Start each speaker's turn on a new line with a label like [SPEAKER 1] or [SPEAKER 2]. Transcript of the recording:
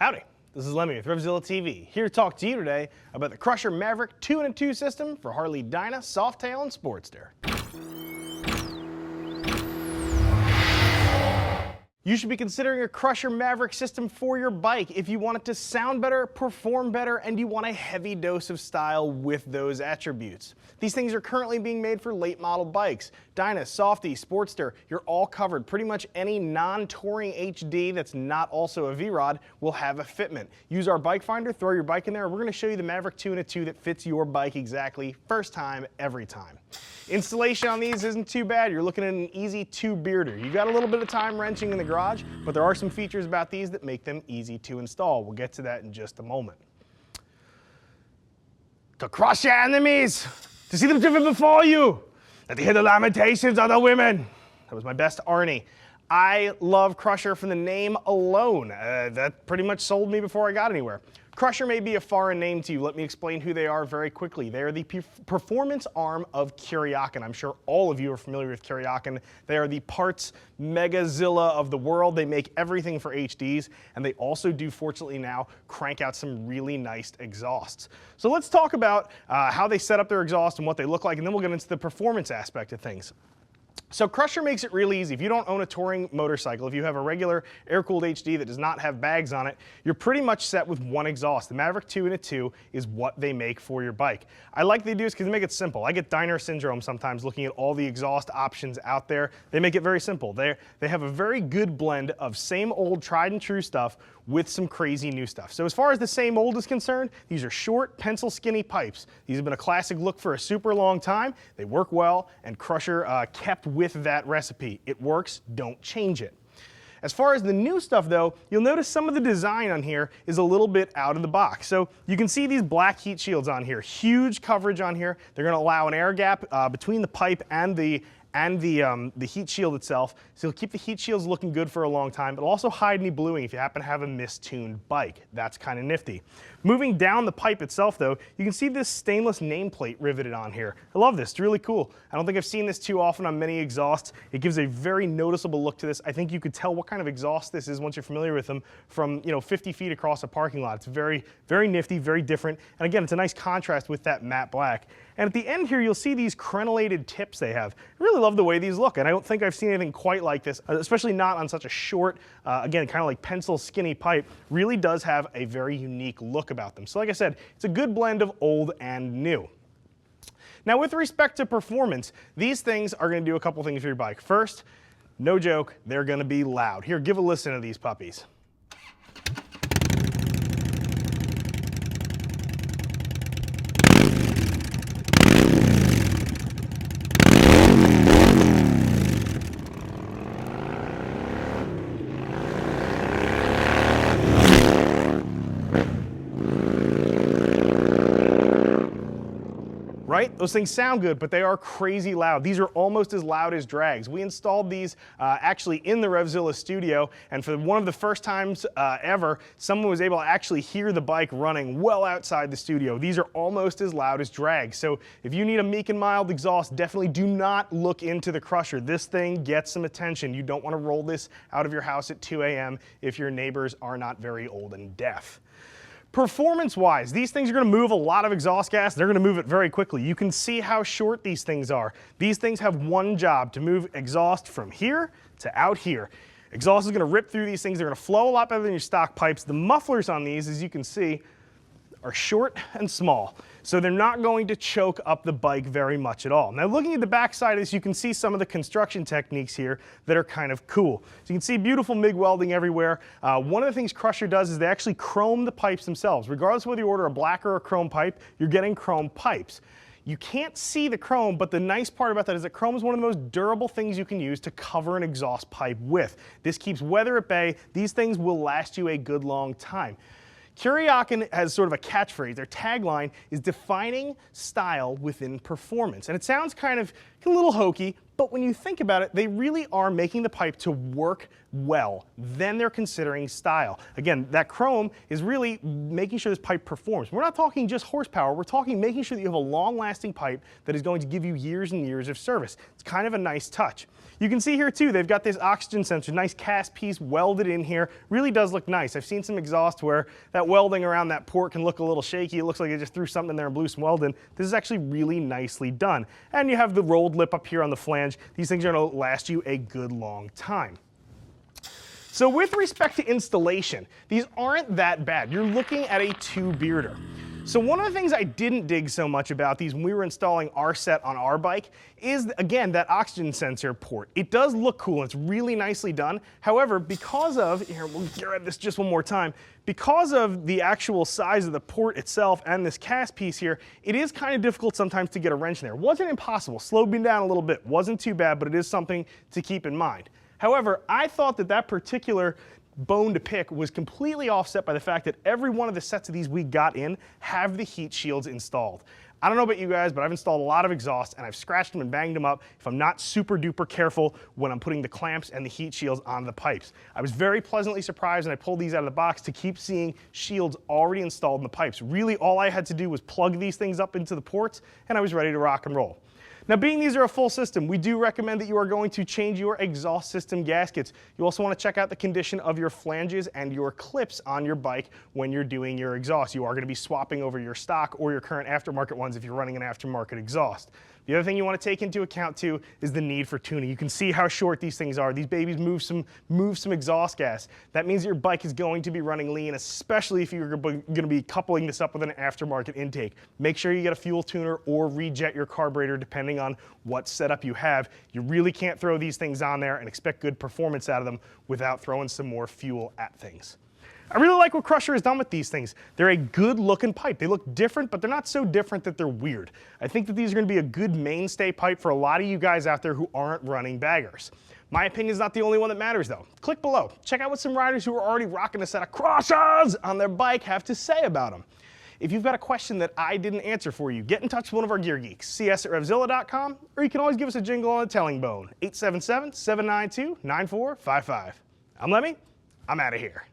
[SPEAKER 1] Howdy, this is Lemmy with RevZilla TV, here to talk to you today about the Crusher Maverick 2-in-2 system for Harley Dyna, Softail, and Sportster. You should be considering a Crusher Maverick system for your bike if you want it to sound better, perform better, and you want a heavy dose of style with those attributes. These things are currently being made for late model bikes. Dyna, Softy, Sportster, you're all covered. Pretty much any non-touring HD that's not also a V-Rod will have a fitment. Use our bike finder, throw your bike in there, and we're going to show you the Maverick 2-in-2 that fits your bike exactly, first time, every time. Installation on these isn't too bad. You're looking at an easy two-bearder. You got a little bit of time wrenching in the garage, but there are some features about these that make them easy to install. We'll get to that in just a moment. To crush your enemies, to see them driven before you, and to hear the lamentations of the women. That was my best Arnie. I love Crusher from the name alone. That pretty much sold me before I got anywhere. Crusher may be a foreign name to you. Let me explain who they are very quickly. They are the performance arm of Kuryakyn. I'm sure all of you are familiar with Kuryakyn. They are the parts MegaZilla of the world. They make everything for HDs, and they also do, fortunately now, crank out some really nice exhausts. So let's talk about how they set up their exhaust and what they look like, and then we'll get into the performance aspect of things. So Crusher makes it really easy. If you don't own a touring motorcycle, if you have a regular air-cooled HD that does not have bags on it, you're pretty much set with one exhaust. The Maverick 2-in-2 is what they make for your bike. I like they do this because they make it simple. I get diner syndrome sometimes looking at all the exhaust options out there. They make it very simple. They have a very good blend of same old tried and true stuff with some crazy new stuff. So as far as the same old is concerned, these are short, pencil skinny pipes. These have been a classic look for a super long time. They work well, and Crusher kept with that recipe. It works, don't change it. As far as the new stuff though, you'll notice some of the design on here is a little bit out of the box. So you can see these black heat shields on here, huge coverage on here. They're going to allow an air gap between the pipe and the heat shield itself, so it'll keep the heat shields looking good for a long time. It'll also hide any bluing if you happen to have a mistuned bike. That's kind of nifty. Moving down the pipe itself though, you can see this stainless nameplate riveted on here. I love this, it's really cool. I don't think I've seen this too often on many exhausts. It gives a very noticeable look to this. I think you could tell what kind of exhaust this is once you're familiar with them from 50 feet across a parking lot. It's very, very nifty, very different. And again, it's a nice contrast with that matte black. And at the end here, you'll see these Crenellated tips they have. I really love the way these look, and I don't think I've seen anything quite like this, especially not on such a short, again, kind of like pencil skinny pipe. Really does have a very unique look about them. So like I said, it's a good blend of old and new. Now with respect to performance, these things are going to do a couple things for your bike. First, no joke, they're going to be loud. Here, give a listen to these puppies. Right? Those things sound good, but they are crazy loud. These are almost as loud as drags. We installed these actually in the RevZilla studio, and for one of the first times ever, someone was able to actually hear the bike running well outside the studio. These are almost as loud as drags. So if you need a meek and mild exhaust, definitely do not look into the Crusher. This thing gets some attention. You don't want to roll this out of your house at 2 a.m. if your neighbors are not very old and deaf. Performance-wise, these things are going to move a lot of exhaust gas. They're going to move it very quickly. You can see how short these things are. These things have one job, to move exhaust from here to out here. Exhaust is going to rip through these things. They're going to flow a lot better than your stock pipes. The mufflers on these, as you can see, are short and small, so they're not going to choke up the bike very much at all. Now looking at the back side of this, you can see some of the construction techniques here that are kind of cool. So you can see beautiful MIG welding everywhere. One of the things Crusher does is they actually chrome the pipes themselves. Regardless of whether you order a black or a chrome pipe, you're getting chrome pipes. You can't see the chrome, but the nice part about that is that chrome is one of the most durable things you can use to cover an exhaust pipe with. This keeps weather at bay. These things will last you a good long time. Kuryakyn has sort of a catchphrase. Their tagline is defining style within performance. And it sounds kind of a little hokey, But when you think about it, they really are making the pipe to work well. Then they're considering style. Again, that chrome is really making sure this pipe performs. We're not talking just horsepower, we're talking making sure that you have a long-lasting pipe that is going to give you years and years of service. It's kind of a nice touch. You can see here too, they've got this oxygen sensor, nice cast piece welded in here. Really does look nice. I've seen some exhaust where that welding around that port can look a little shaky. It looks like they just threw something in there and blew some weld in. This is actually really nicely done. And you have the rolled lip up here on the flange. These things are going to last you a good long time. So with respect to installation, these aren't that bad. You're looking at a 2-bearder. So one of the things I didn't dig so much about these when we were installing our set on our bike is, again, that oxygen sensor port. It does look cool, it's really nicely done. However, because of, here, we'll grab this just one more time, because of the actual size of the port itself and this cast piece here, it is kind of difficult sometimes to get a wrench in there. Wasn't impossible, slowed me down a little bit. Wasn't too bad, but it is something to keep in mind. However, I thought that that particular bone to pick was completely offset by the fact that every one of the sets of these we got in have the heat shields installed. I don't know about you guys, but I've installed a lot of exhaust and I've scratched them and banged them up if I'm not super duper careful when I'm putting the clamps and the heat shields on the pipes. I was very pleasantly surprised when I pulled these out of the box to keep seeing shields already installed in the pipes. Really all I had to do was plug these things up into the ports and I was ready to rock and roll. Now, being these are a full system, we do recommend that you are going to change your exhaust system gaskets. You also want to check out the condition of your flanges and your clips on your bike when you're doing your exhaust. You are going to be swapping over your stock or your current aftermarket ones if you're running an aftermarket exhaust. The other thing you want to take into account too is the need for tuning. You can see how short these things are. These babies move some exhaust gas. That means your bike is going to be running lean, especially if you're going to be coupling this up with an aftermarket intake. Make sure you get a fuel tuner or rejet your carburetor depending on what setup you have. You really can't throw these things on there and expect good performance out of them without throwing some more fuel at things. I really like what Crusher has done with these things. They're a good looking pipe. They look different, but they're not so different that they're weird. I think that these are going to be a good mainstay pipe for a lot of you guys out there who aren't running baggers. My opinion is not the only one that matters though. Click below. Check out what some riders who are already rocking a set of Crushers on their bike have to say about them. If you've got a question that I didn't answer for you, get in touch with one of our gear geeks. See us at RevZilla.com, or you can always give us a jingle on a telling bone. 877-792-9455. I'm Lemmy. I'm out of here.